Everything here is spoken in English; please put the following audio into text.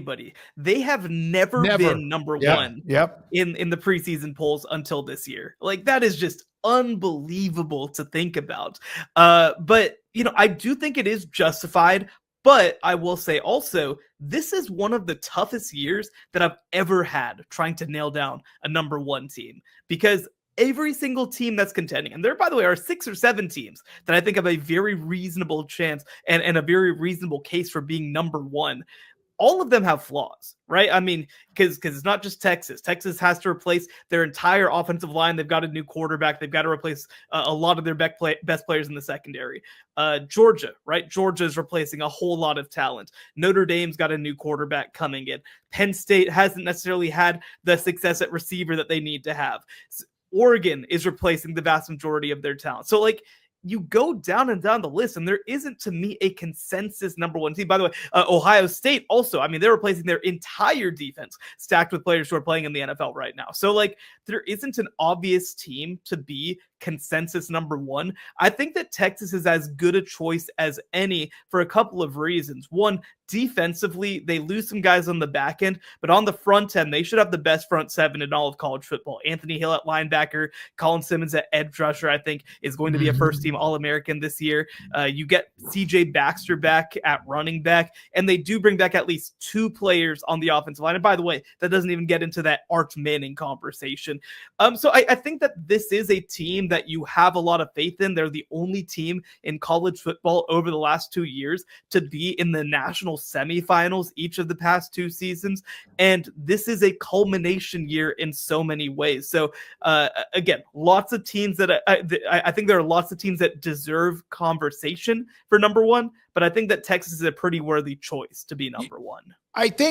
anybody. They have never been number one in the preseason polls until this year. Like, that is just unbelievable to think about. But, I do think it is justified. But I will say also, this is one of the toughest years that I've ever had trying to nail down a number one team, because every single team that's contending, and there, by the way, are 6 or 7 teams that I think have a very reasonable chance and a very reasonable case for being number one. All of them have flaws, right? I mean, because it's not just Texas. Texas has to replace their entire offensive line. They've got a new quarterback. They've got to replace a lot of their best players in the secondary. Georgia, right? Georgia is replacing a whole lot of talent. Notre Dame's got a new quarterback coming in. Penn State hasn't necessarily had the success at receiver that they need to have. Oregon is replacing the vast majority of their talent. So, like, you go down and down the list, and there isn't, to me, a consensus number one team. By the way, Ohio State also, I mean, they're replacing their entire defense, stacked with players who are playing in the NFL right now. So, like, there isn't an obvious team to be consensus number one. I think that Texas is as good a choice as any for a couple of reasons. One, defensively, they lose some guys on the back end, but on the front end, they should have the best front seven in all of college football. Anthony Hill at linebacker, Colin Simmons at edge rusher, I think, is going to be a first-team All-American this year. You get C.J. Baxter back at running back, and they do bring back at least 2 players on the offensive line. And by the way, that doesn't even get into that Arch Manning conversation. So I think that this is a team that you have a lot of faith in. They're the only team in college football over the last 2 years to be in the national semifinals each of the past 2 seasons. And this is a culmination year in so many ways. So again, lots of teams that I think there are lots of teams that deserve conversation for number one, but I think that Texas is a pretty worthy choice to be number one. I think